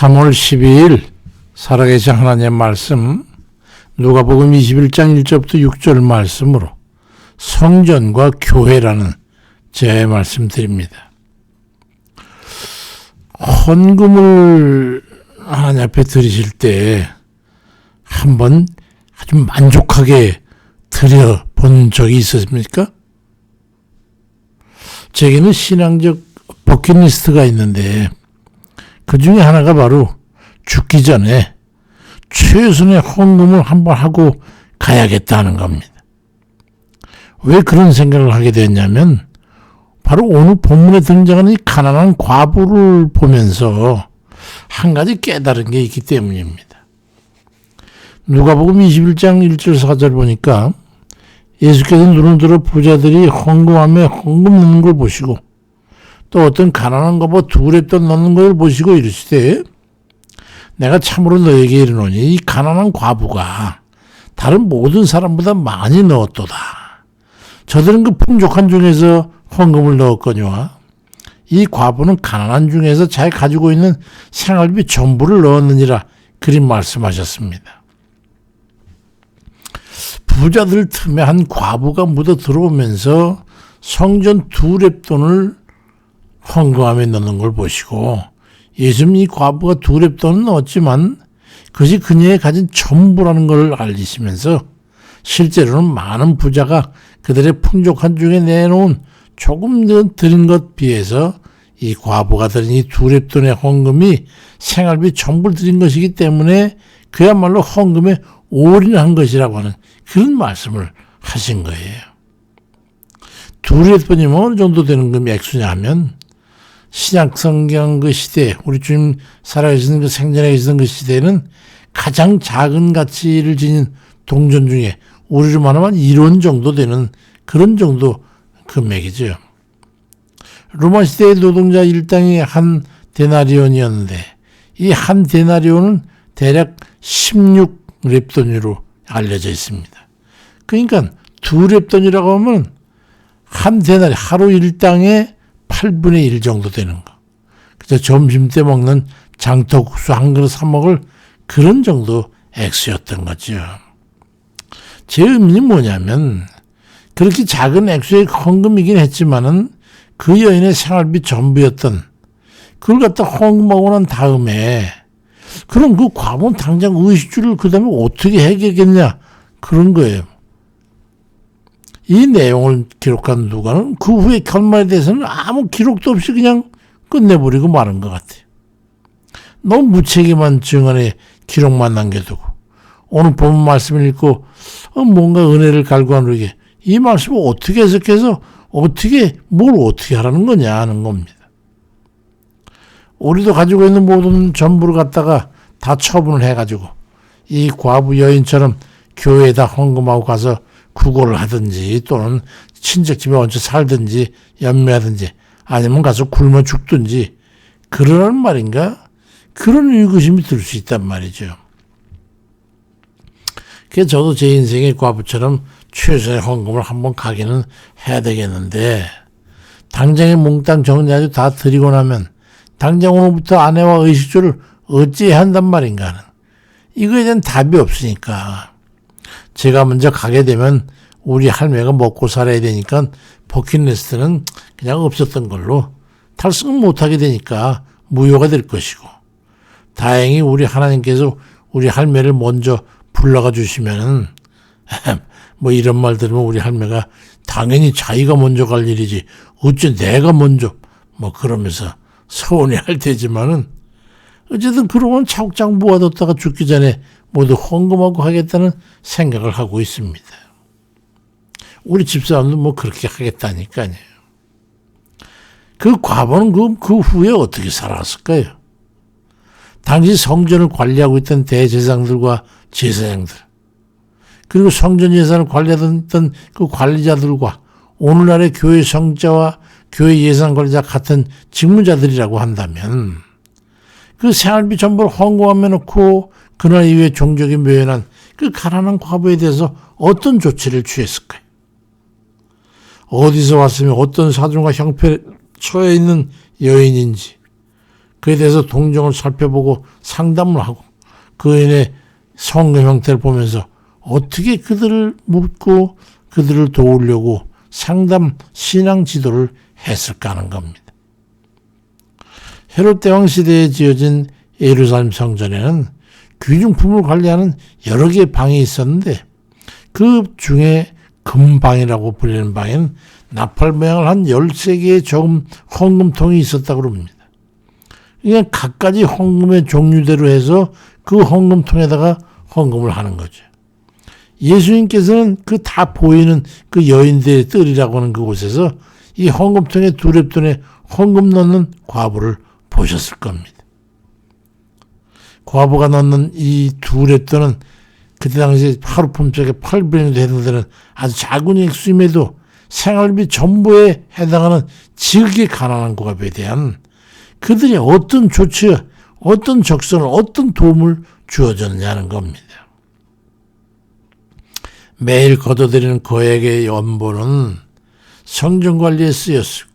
3월 12일 살아계신 하나님의 말씀 누가복음 21장 1절부터 6절 말씀으로 성전과 교회라는 제 말씀 드립니다. 헌금을 하나님 앞에 드리실 때 한번 아주 만족하게 드려본 적이 있었습니까? 제게는 신앙적 버킷리스트가 있는데 그 중에 하나가 바로 죽기 전에 최선의 헌금을 한번 하고 가야겠다는 겁니다. 왜 그런 생각을 하게 됐냐면 바로 오늘 본문에 등장하는 이 가난한 과부를 보면서 한 가지 깨달은 게 있기 때문입니다. 누가복음 21장 1절 4절 보니까 예수께서 눈을 들어 부자들이 헌금함에 헌금 넣는 걸 보시고 또 어떤 가난한 과부 두 렙돈 넣는 걸 보시고 이르시되 내가 참으로 너에게 이르노니 이 가난한 과부가 다른 모든 사람보다 많이 넣었도다. 저들은 그 풍족한 중에서 헌금을 넣었거니와 이 과부는 가난한 중에서 자기 가지고 있는 생활비 전부를 넣었느니라 그리 말씀하셨습니다. 부자들 틈에 한 과부가 묻어 들어오면서 성전 두 렙돈을 헌금함에 넣는 걸 보시고 예수님 이 과부가 두 렙돈은 넣었지만 그것이 그녀의 가진 전부라는 걸 알리시면서 실제로는 많은 부자가 그들의 풍족한 중에 내놓은 조금 더 드린 것 비해서 이 과부가 드린 이 두 렙돈의 헌금이 생활비 전부를 드린 것이기 때문에 그야말로 헌금에 올인한 것이라고 하는 그런 말씀을 하신 거예요. 두 렙돈이면 어느 정도 되는 금이 액수냐 하면 신약성경 그 시대, 우리 주님 살아계시는 그 생전에 계시던 그 시대에는 가장 작은 가치를 지닌 동전 중에 우리로 말하면 1원 정도 되는 그런 정도 금액이죠. 로마 시대의 노동자 일당이 한 데나리온이었는데 이 한 데나리온은 대략 16렙돈으로 알려져 있습니다. 그러니까 두 렙돈이라고 하면 한 데나리 하루 일당의 8분의 1 정도 되는 거. 그저 점심 때 먹는 장터국수 한 그릇 사 먹을 그런 정도 액수였던 거죠. 제 의미는 뭐냐면 그렇게 작은 액수의 헌금이긴 했지만은 그 여인의 생활비 전부였던 그걸 갖다 헌금하고 난 다음에 그럼 그 과부는 당장 의식주를 그 다음에 어떻게 해결하겠냐 그런 거예요. 이 내용을 기록한 누가는 그 후에 결말에 대해서는 아무 기록도 없이 그냥 끝내버리고 마는 것 같아요. 너무 무책임한 증언의 기록만 남겨두고 오늘 본문 말씀을 읽고 뭔가 은혜를 갈구하는 이 말씀을 어떻게 해석해서 뭘 어떻게 하라는 거냐 하는 겁니다. 우리도 가지고 있는 모든 전부를 갖다가 다 처분을 해가지고 이 과부 여인처럼 교회에다 헌금하고 가서 구걸을 하든지 또는 친척집에 얹혀 살든지 연매하든지 아니면 가서 굶어 죽든지 그러란 말인가? 그런 의구심이 들 수 있단 말이죠. 그래서 저도 제 인생의 과부처럼 최소의 헌금을 한번 가기는 해야 되겠는데 당장에 몽땅 정리하고 다 드리고 나면 당장 오늘부터 아내와 의식주를 어찌해야 한단 말인가 하는 이거에 대한 답이 없으니까 제가 먼저 가게 되면 우리 할매가 먹고 살아야 되니까 버킷리스트는 그냥 없었던 걸로 달성은 못하게 되니까 무효가 될 것이고 다행히 우리 하나님께서 우리 할매를 먼저 불러가 주시면은 뭐 이런 말 들으면 우리 할매가 당연히 자기가 먼저 갈 일이지 어째 내가 먼저 뭐 그러면서 서운해할 테지만은 어쨌든 그러면 차곡차곡 모아뒀다가 죽기 전에 모두 헌금하고 하겠다는 생각을 하고 있습니다. 우리 집사람도 뭐 그렇게 하겠다니까요. 그 과부는 그 후에 어떻게 살았을까요? 당시 성전을 관리하고 있던 대제사장들과 제사장들 그리고 성전 예산을 관리하던 그 관리자들과 오늘날의 교회 성자와 교회 예산 관리자 같은 직무자들이라고 한다면 그 생활비 전부를 헌금하며 놓고 그날 이후에 종족이 묘연한 그 가난한 과부에 대해서 어떤 조치를 취했을까요? 어디서 왔으며 어떤 사정과 형편에 처해 있는 여인인지 그에 대해서 동정을 살펴보고 상담을 하고 그인의 성금 형태를 보면서 어떻게 그들을 묻고 그들을 도우려고 상담 신앙 지도를 했을까 하는 겁니다. 헤롯 대왕 시대에 지어진 예루살렘 성전에는 귀중품을 관리하는 여러 개의 방이 있었는데 그 중에 금방이라고 불리는 방에는 나팔 모양을 한 13개의 저금 헌금통이 있었다고 합니다. 그냥 각가지 헌금의 종류대로 해서 그 헌금통에다가 헌금을 하는 거죠. 예수님께서는 그 다 보이는 그 여인들의 뜰이라고 하는 그곳에서 이 헌금통에 두렙돈에 헌금 넣는 과부를 보셨을 겁니다. 과부가 넣는 이 두렙돈은 그때 당시 하루품짝에 800원도 해당되는 아주 작은 액수임에도 생활비 전부에 해당하는 지극히 가난한 고갑에 대한 그들이 어떤 조치, 어떤 적선을, 어떤 도움을 주어졌느냐는 겁니다. 매일 걷어들이는 거액의 연보는 성전관리에 쓰였고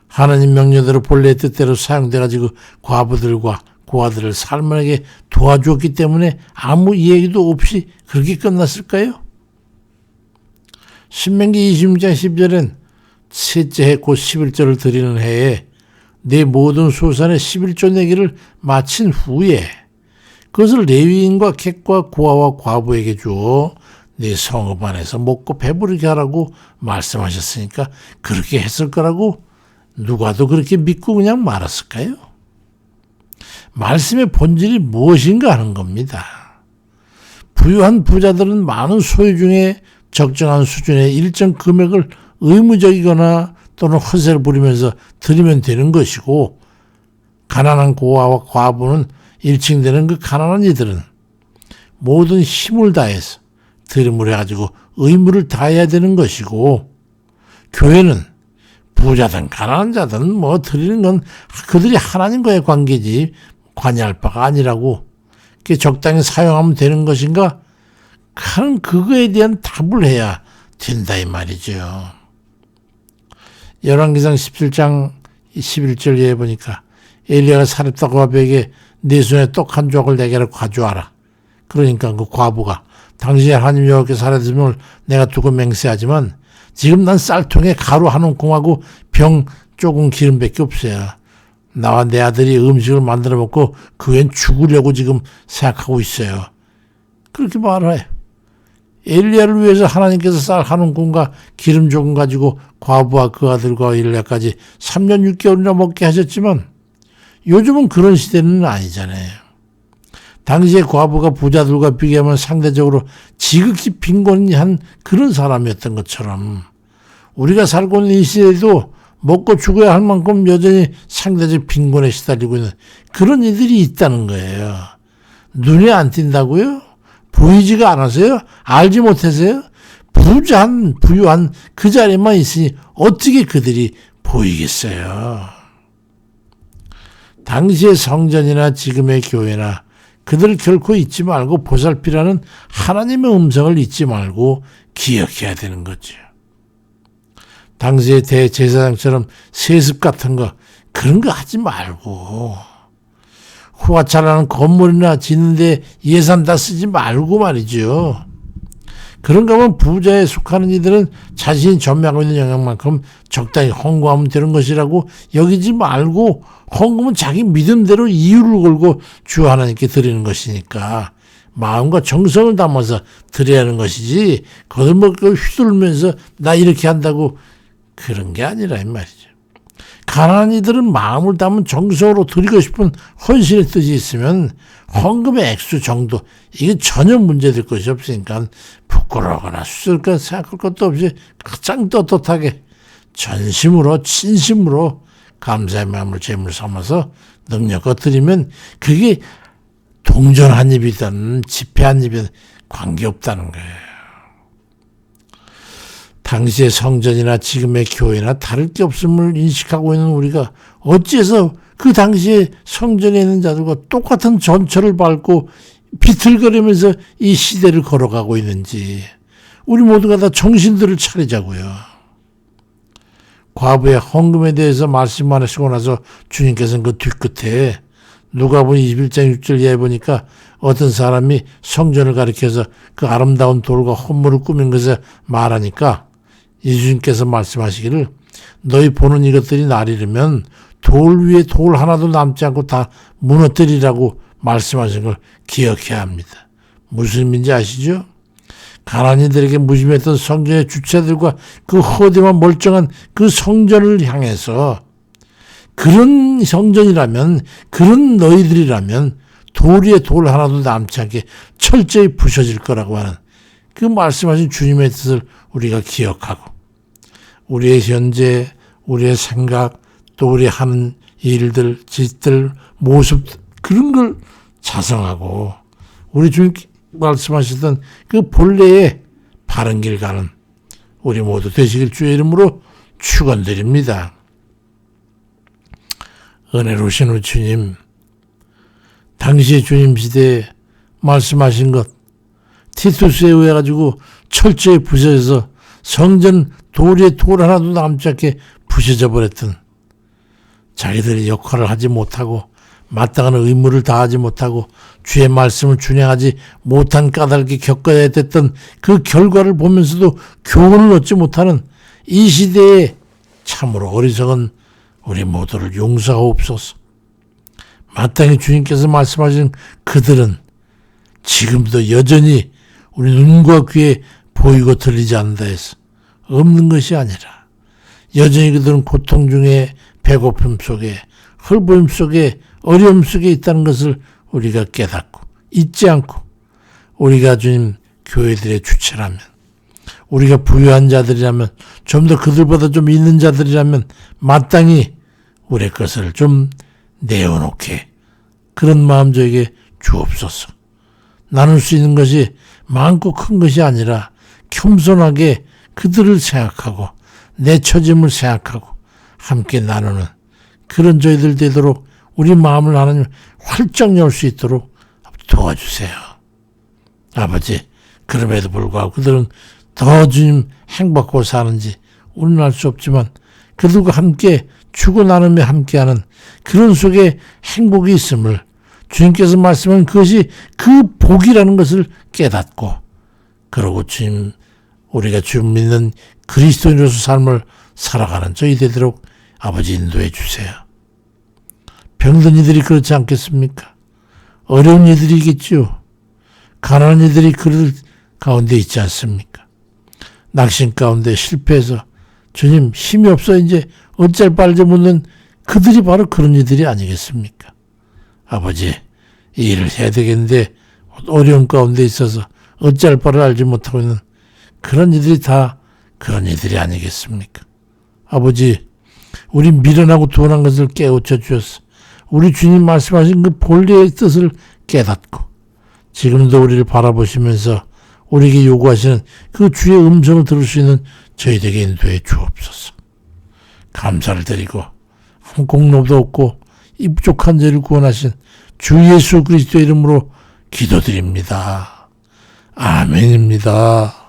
하나님 명령대로 본래의 뜻대로 사용돼가지고 과부들과 고아들을 살만하게 도와주었기 때문에 아무 이야기도 없이 그렇게 끝났을까요? 신명기 26장 10절엔 셋째 해 곧 11절을 드리는 해에 내 모든 소산의 11조 내기를 마친 후에 그것을 레위인과 객과 고아와 과부에게 주어 내 성읍 안에서 먹고 배부르게 하라고 말씀하셨으니까 그렇게 했을 거라고 누가도 그렇게 믿고 그냥 말았을까요? 말씀의 본질이 무엇인가 하는 겁니다. 부유한 부자들은 많은 소유 중에 적정한 수준의 일정 금액을 의무적이거나 또는 허세를 부리면서 드리면 되는 것이고 가난한 고아와 과부는 일칭되는 그 가난한 이들은 모든 힘을 다해서 드림을 해가지고 의무를 다해야 되는 것이고 교회는 부자든 가난한 자든 뭐 드리는 건 그들이 하나님과의 관계지 관여할 바가 아니라고 그게 적당히 사용하면 되는 것인가 하는 그거에 대한 답을 해야 된다 이 말이죠. 열왕기상 17장 11절에 보니까 엘리야가 사렙다 고아에게 내 손에 떡 한 조각을 내게로 가져와라. 그러니까 그 과부가 당신의 하나님 여호와께 살아있음을 내가 두고 맹세하지만 지금 난 쌀통에 가루 한 움큼하고 병 조금 기름밖에 없어요. 나와 내 아들이 음식을 만들어 먹고 그 후엔 죽으려고 지금 생각하고 있어요. 그렇게 말해. 엘리야를 위해서 하나님께서 쌀 한 움큼과 기름 조금 가지고 과부와 그 아들과 엘리야까지 3년 6개월이나 먹게 하셨지만 요즘은 그런 시대는 아니잖아요. 당시에 과부가 부자들과 비교하면 상대적으로 지극히 빈곤한 그런 사람이었던 것처럼 우리가 살고 있는 이 시대에도 먹고 죽어야 할 만큼 여전히 상대적 빈곤에 시달리고 있는 그런 이들이 있다는 거예요. 눈에 안 띈다고요? 보이지가 않아서요? 알지 못해서요? 부유한 그 자리에만 있으니 어떻게 그들이 보이겠어요? 당시의 성전이나 지금의 교회나 그들을 결코 잊지 말고 보살피라는 하나님의 음성을 잊지 말고 기억해야 되는 거죠. 당시의 대제사장처럼 세습 같은 거 그런 거 하지 말고 호화 잘하는 건물이나 짓는데 예산 다 쓰지 말고 말이죠. 그런가 하면 부자에 속하는 이들은 자신이 전매하고 있는 영향만큼 적당히 헌금하면 되는 것이라고 여기지 말고 헌금은 자기 믿음대로 이유를 걸고 주 하나님께 드리는 것이니까 마음과 정성을 담아서 드려야 하는 것이지 그걸 뭐 휘둘면서 나 이렇게 한다고 그런 게 아니라 이 말이죠. 가난한 이들은 마음을 담은 정성으로 드리고 싶은 헌신의 뜻이 있으면 헌금의 액수 정도 이게 전혀 문제될 것이 없으니까 부끄러워하거나 수술까 생각할 것도 없이 가장 떳떳하게 전심으로 진심으로 감사의 마음을 제물 삼아서 능력껏 드리면 그게 동전 한 입이든 지폐 한 입이든 관계없다는 거예요. 당시의 성전이나 지금의 교회나 다를 게 없음을 인식하고 있는 우리가 어찌해서 그 당시에 성전에 있는 자들과 똑같은 전철을 밟고 비틀거리면서 이 시대를 걸어가고 있는지 우리 모두가 다 정신들을 차리자고요. 과부의 헌금에 대해서 말씀하시고 나서 주님께서는 그 뒤끝에 누가복음 21장 6절 이하에 보니까 어떤 사람이 성전을 가리켜서 그 아름다운 돌과 헌물을 꾸민 것에 말하니까 예수님께서 말씀하시기를 너희 보는 이것들이 날 이르면 돌 위에 돌 하나도 남지 않고 다 무너뜨리라고 말씀하신 걸 기억해야 합니다. 무슨 의미인지 아시죠? 가난이들에게 무심했던 성전의 주체들과 그 허대와 멀쩡한 그 성전을 향해서 그런 성전이라면, 그런 너희들이라면 돌 위에 돌 하나도 남지 않게 철저히 부셔질 거라고 하는 그 말씀하신 주님의 뜻을 우리가 기억하고 우리의 현재, 우리의 생각, 또 우리 하는 일들, 짓들, 모습 그런 걸 자성하고 우리 주님 말씀하시던 그 본래의 바른 길 가는 우리 모두 되시길 주의 이름으로 축원드립니다. 은혜로우신 우리 주님, 당시의 주님 시대에 말씀하신 것 티투스에 의해 가지고 철저히 부서져서 성전 돌에 돌 하나도 남지 않게 부셔져 버렸던 자기들이 역할을 하지 못하고 마땅한 의무를 다하지 못하고 주의 말씀을 준행하지 못한 까닭이 겪어야 됐던 그 결과를 보면서도 교훈을 얻지 못하는 이 시대에 참으로 어리석은 우리 모두를 용서하옵소서. 마땅히 주님께서 말씀하신 그들은 지금도 여전히 우리 눈과 귀에 보이고 들리지 않는다 해서 없는 것이 아니라 여전히 그들은 고통 중에 배고픔 속에 헐보임 속에 어려움 속에 있다는 것을 우리가 깨닫고 잊지 않고 우리가 주님 교회들의 주체라면 우리가 부유한 자들이라면 좀 더 그들보다 좀 있는 자들이라면 마땅히 우리의 것을 좀 내어놓게 그런 마음 저에게 주옵소서. 나눌 수 있는 것이 많고 큰 것이 아니라 겸손하게 그들을 생각하고 내 처짐을 생각하고 함께 나누는 그런 저희들 되도록 우리 마음을 하나님 활짝 열 수 있도록 도와주세요. 아버지, 그럼에도 불구하고 그들은 더 주님 행복하고 사는지 우리는 알 수 없지만 그들과 함께 주고 나누며 함께하는 그런 속에 행복이 있음을 주님께서 말씀한 그것이 그 복이라는 것을 깨닫고 그러고 주님 우리가 주님 믿는 그리스도인으로서 삶을 살아가는 저희 되도록 아버지 인도해 주세요. 병든 이들이 그렇지 않겠습니까? 어려운 이들이 있겠지요. 가난한 이들이 그들 가운데 있지 않습니까? 낙심 가운데 실패해서 주님 힘이 없어 이제 어쩔 바를 묻는 그들이 바로 그런 이들이 아니겠습니까? 아버지 이 일을 해야 되겠는데 어려운 가운데 있어서 어쩔 바를 알지 못하고 있는 그런 이들이 다 그런 이들이 아니겠습니까? 아버지 우리 미련하고 둔한 것을 깨우쳐 주셔서 우리 주님 말씀하신 그 본래의 뜻을 깨닫고 지금도 우리를 바라보시면서 우리에게 요구하시는 그 주의 음성을 들을 수 있는 저희에게 인도해 주옵소서. 감사를 드리고 한 공로도 없고 이 부족한 죄를 구원하신 주 예수 그리스도의 이름으로 기도드립니다. 아멘입니다.